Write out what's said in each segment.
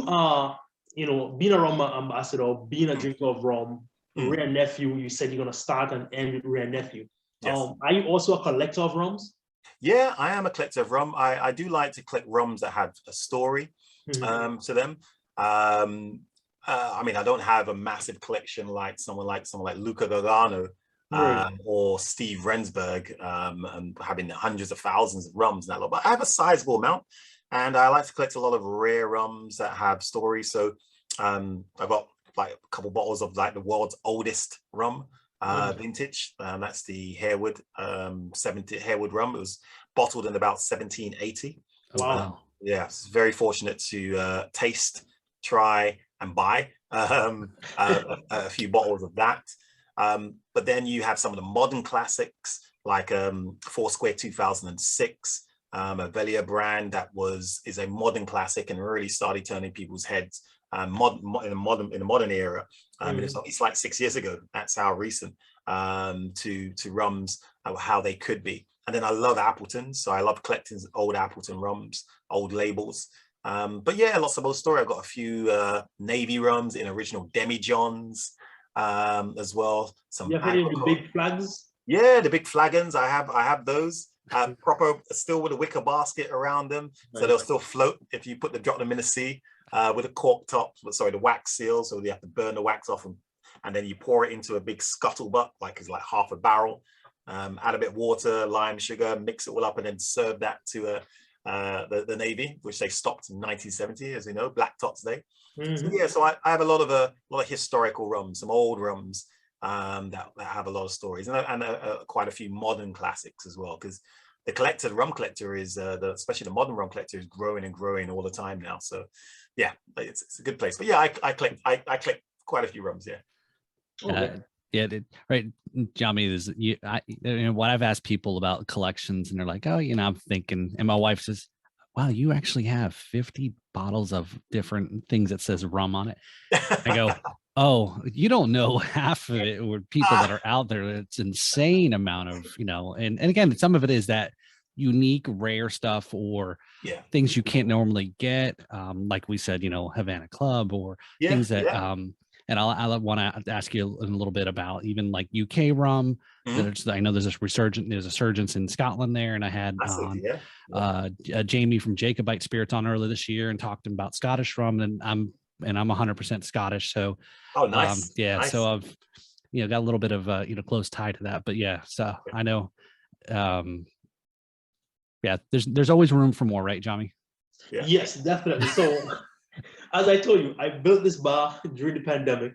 are, being a rum ambassador, being a drinker of rum, Rare Nephew, you said you're going to start and end with Rare Nephew. Yes. Are you also a collector of rums? Yeah, I am a collector of rum. I do like to collect rums that have a story to them. I mean, I don't have a massive collection like someone like Luca Gargano or Steve Rensburg, and having hundreds of thousands of rums and that lot. But I have a sizable amount, and I like to collect a lot of rare rums that have stories. So I've got like a couple bottles of like the world's oldest rum vintage. That's the Harewood 70 rum. It was bottled in about 1780. Wow. Yeah, it's very fortunate to taste, try, and buy a few bottles of that. But then you have some of the modern classics like Foursquare 2006, a Velia brand that is a modern classic and really started turning people's heads in the modern era. It's like 6 years ago. That's how recent to rums, how they could be. And then I love Appleton, so I love collecting old Appleton rums, old labels. But yeah, lots of old story. I've got a few Navy rums in original demijohns as well. Some you have any of the big flags? Yeah, the big flagons. I have those. Proper, still with a wicker basket around them, so they'll still float if you drop them in the sea with a cork top. Sorry, the wax seal. So you have to burn the wax off, and then you pour it into a big scuttlebutt, it's like half a barrel. Add a bit of water, lime, sugar, mix it all up, and then serve that to the Navy, which they stopped in 1970, as you know, Black Tots Day. So yeah, so I have a lot of historical rums, some old rums that have a lot of stories, and quite a few modern classics as well, because the rum collector is especially the modern rum collector is growing and growing all the time now. So yeah, it's a good place. But yeah, I collect quite a few rums. Yeah. Okay. Right, Jami, what I've asked people about collections, and they're like, oh, I'm thinking, and my wife says, wow, you actually have 50 bottles of different things that says rum on it. I go, oh, you don't know half of it, or people that are out there. It's insane amount of, and again, some of it is that unique, rare stuff or things you can't normally get. Like we said, Havana Club or things that, and I want to ask you a little bit about even like UK rum. I know there's a resurgence in Scotland there, and I had Jamie from Jacobite Spirits on earlier this year and talked about Scottish rum, and I'm 100% Scottish, so nice. So I've got a little bit of close tie to that, but so I know there's always room for more, right, Jami? Yes, definitely. So as I told you, I built this bar during the pandemic.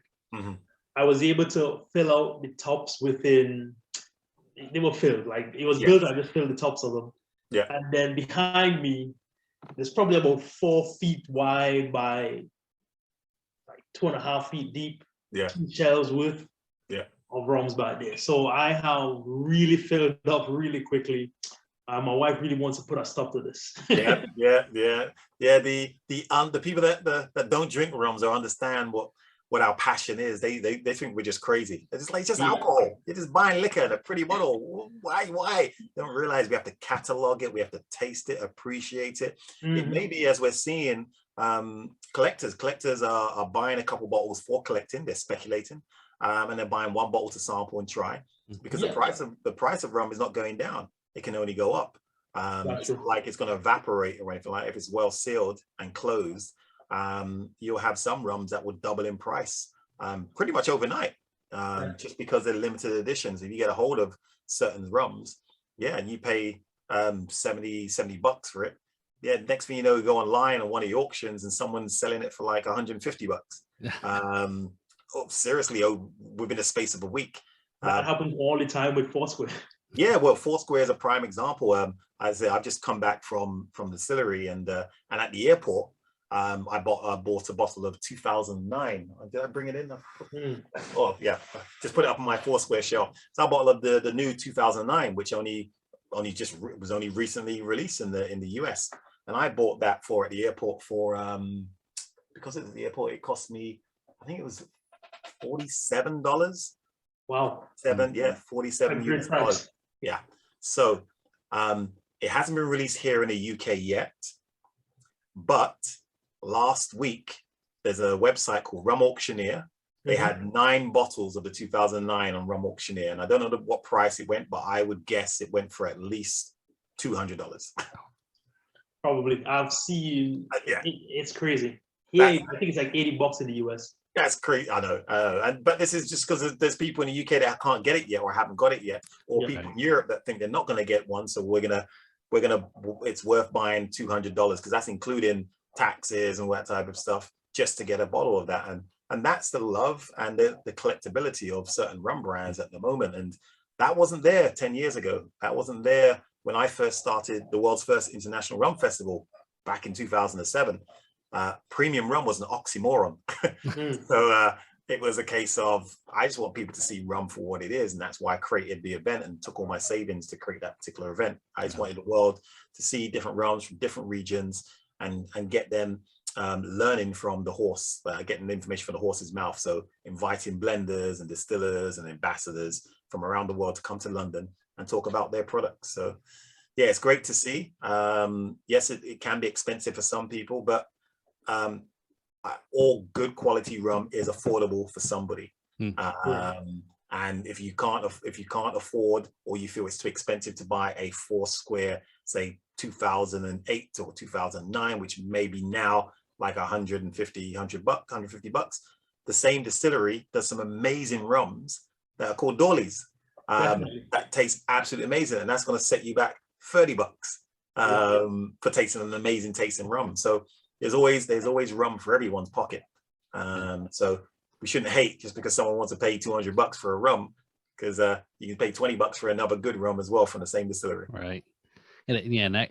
I was able to fill out the tops within, they were filled, like it was built, I just filled the tops of them. Yeah. And then behind me, there's probably about 4 feet wide by like 2.5 feet deep. 2 shelves worth of rums back there. So I have really filled up really quickly. My wife really wants to put a stop to this. The people that don't drink rums or understand what our passion is, they think we're just crazy. It's just alcohol. You're just buying liquor in a pretty bottle. Why? They don't realize we have to catalog it, we have to taste it, appreciate it. It may be, as we're seeing, collectors are buying a couple bottles for collecting. They're speculating, and they're buying one bottle to sample and try, because the price of rum is not going down. It can only go up. It's not like it's going to evaporate or anything. Like if it's well sealed and closed, you'll have some rums that will double in price pretty much overnight, just because they're limited editions. If you get a hold of certain rums, and you pay $70 for it, next thing you know, you go online on one of the auctions and someone's selling it for like $150. Seriously, within a space of a week. That happens all the time with Foursquare. Yeah, well, Foursquare is a prime example. I've just come back from the distillery, and at the airport, I bought a bottle of 2009. Did I bring it in? Oh yeah, just put it up on my Foursquare shelf. So I bought the new 2009, which was only recently released in the US, and I bought that at the airport for because it's the airport, it cost me, I think it was $47. Wow. $47 US. Yeah. So it hasn't been released here in the UK yet, but last week, there's a website called Rum Auctioneer. They had 9 bottles of the 2009 on Rum Auctioneer, and I don't know what price it went, but I would guess it went for at least $200. Probably. I've seen. Yeah, it's crazy. Yeah, I think it's like $80 in the US. That's crazy. I know. But this is just because there's people in the UK that can't get it yet, or haven't got it yet, or people in Europe that think they're not going to get one. So we're gonna. It's worth buying $200 because that's including taxes and that type of stuff just to get a bottle of that. And that's the love and the collectability of certain rum brands at the moment. And that wasn't there 10 years ago. That wasn't there when I first started the world's first international rum festival back in 2007. Premium rum was an oxymoron. So it was a case of, I just want people to see rum for what it is. And that's why I created the event and took all my savings to create that particular event. I just wanted the world to see different rums from different regions and get them learning from the horse, getting the information from the horse's mouth. So inviting blenders and distillers and ambassadors from around the world to come to London and talk about their products. So yeah, it's great to see. Yes, it can be expensive for some people, but all good quality rum is affordable for somebody. And if you can't afford, or you feel it's too expensive to buy a 4 square, say 2008 or 2009, which may be now like $150, the same distillery does some amazing rums that are called Dawleys. That taste absolutely amazing, and that's going to set you back $30 for tasting an amazing tasting rum. So there's always rum for everyone's pocket. So we shouldn't hate just because someone wants to pay $200 for a rum, because you can pay $20 for another good rum as well from the same distillery. Right. And yeah, and